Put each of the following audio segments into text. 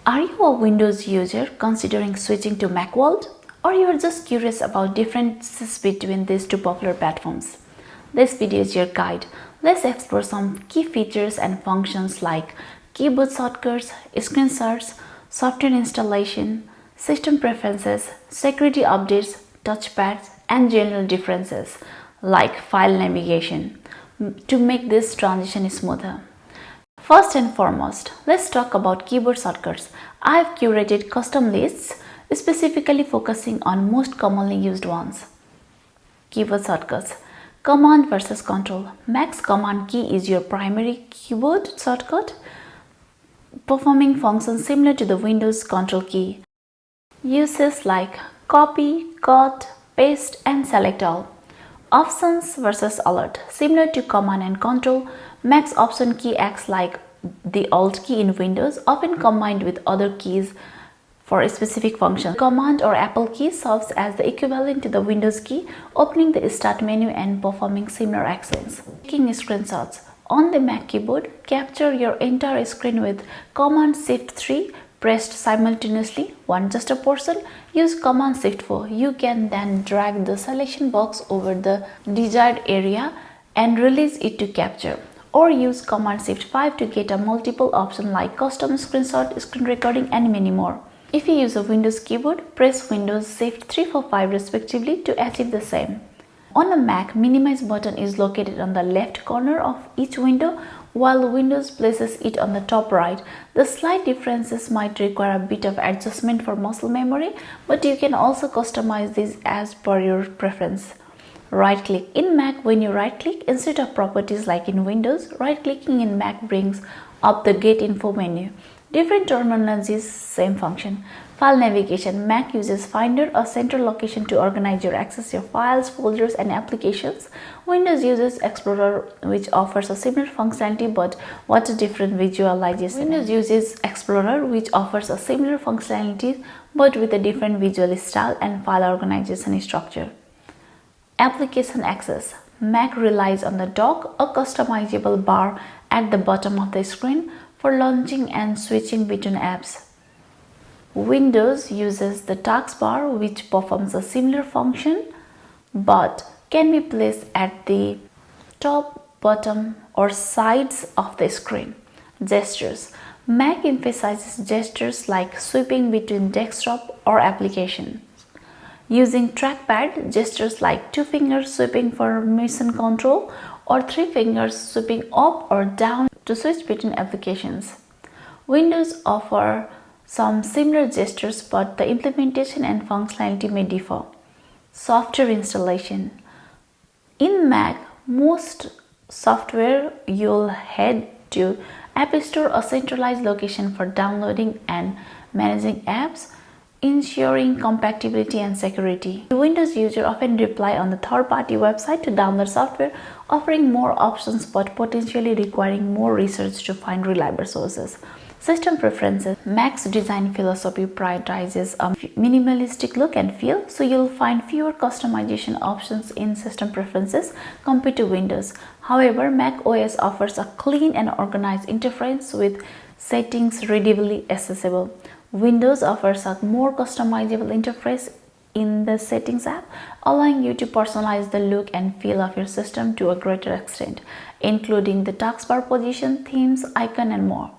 Are you a Windows user considering switching to Mac world? Or you are just curious about differences between these two popular platforms? This video is your guide. Let's explore some key features and functions like keyboard shortcuts, screenshots, software installation, system preferences, security updates, touchpads, and general differences like file navigation to make this transition smoother. First and foremost, let's talk about keyboard shortcuts. I have curated custom lists specifically focusing on most commonly used ones. Keyboard shortcuts. Command versus Control. Mac's command key is your primary keyboard shortcut, performing functions similar to the Windows control key. Uses like copy, cut, paste, and select all. Options versus Alert. Similar to Command and Control, Mac's option key acts like the Alt key in Windows, often combined with other keys for a specific function. Command or Apple key serves as the equivalent to the Windows key, opening the Start menu and performing similar actions. Taking screenshots. On the Mac keyboard, capture your entire screen with Command-Shift-3 pressed simultaneously, one just a portion. Use Command-Shift-4. You can then drag the selection box over the desired area and release it to capture. Or use Command-Shift-5 to get a multiple option like custom screenshot, screen recording, and many more. If you use a Windows keyboard, press Windows-Shift-3 for 5 respectively to achieve the same. On a Mac, Minimize button is located on the left corner of each window, while Windows places it on the top right. The slight differences might require a bit of adjustment for muscle memory, but you can also customize this as per your preference. Right click. In Mac, when you right click, instead of properties like in Windows, right clicking in Mac brings up the Get Info menu. Different terminologies, same function. File navigation. Mac uses Finder, a central location to organize or access your files, folders, and applications. Windows uses Explorer, which offers a similar functionality but what a different visualization. Windows uses Explorer, which offers a similar functionality but with a different visual style and file organization structure. Application access. Mac relies on the dock, a customizable bar at the bottom of the screen for launching and switching between apps. Windows uses the taskbar, which performs a similar function but can be placed at the top, bottom, or sides of the screen. Gestures. Mac emphasizes gestures like sweeping between desktop or applications. Using trackpad, gestures like 2 fingers sweeping for motion control or 3 fingers sweeping up or down to switch between applications. Windows offer some similar gestures, but the implementation and functionality may differ. Software installation. In Mac, most software you'll head to App Store, a centralized location for downloading and managing apps, ensuring compatibility and security. The Windows user often rely on the third-party website to download software, offering more options but potentially requiring more research to find reliable sources. System preferences. Mac's design philosophy prioritizes a minimalistic look and feel, so you'll find fewer customization options in system preferences compared to Windows. However, Mac OS offers a clean and organized interface with settings readily accessible. Windows offers a more customizable interface in the Settings app, allowing you to personalize the look and feel of your system to a greater extent, including the taskbar position, themes, icon, and more.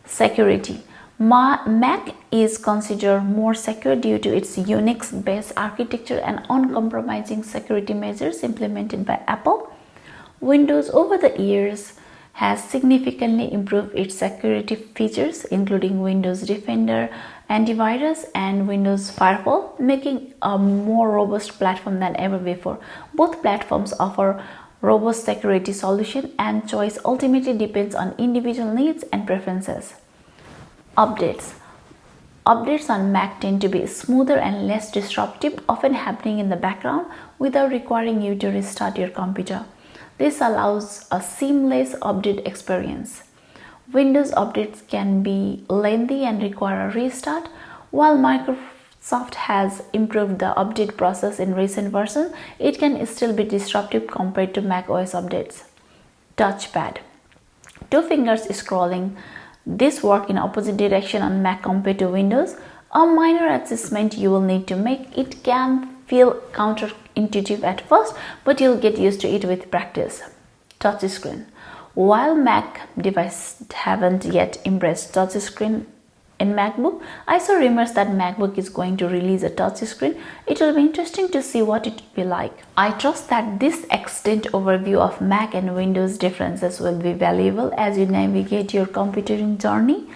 Security. Mac is considered more secure due to its Unix-based architecture and uncompromising security measures implemented by Apple. Windows over the years has significantly improved its security features, including Windows Defender, Antivirus, and Windows Firewall, making a more robust platform than ever before. Both platforms offer robust security solution, and choice ultimately depends on individual needs and preferences. Updates. Updates on Mac tend to be smoother and less disruptive, often happening in the background without requiring you to restart your computer. This allows a seamless update experience. Windows updates can be lengthy and require a restart, while Microsoft has improved the update process in recent versions. It can still be disruptive compared to Mac OS updates. Touchpad. 2 fingers scrolling this work in opposite direction on Mac compared to Windows. A minor adjustment you will need to make. It can feel counterintuitive at first, but you'll get used to it with practice. Touchscreen. While Mac devices haven't yet embraced touchscreen in MacBook, I saw rumors that MacBook is going to release a touchscreen. It will be interesting to see what it will be like. I trust that this extent overview of Mac and Windows differences will be valuable as you navigate your computing journey.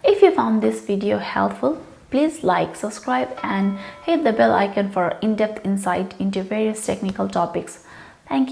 If you found this video helpful, please like, subscribe, and hit the bell icon for in-depth insight into various technical topics. Thank you.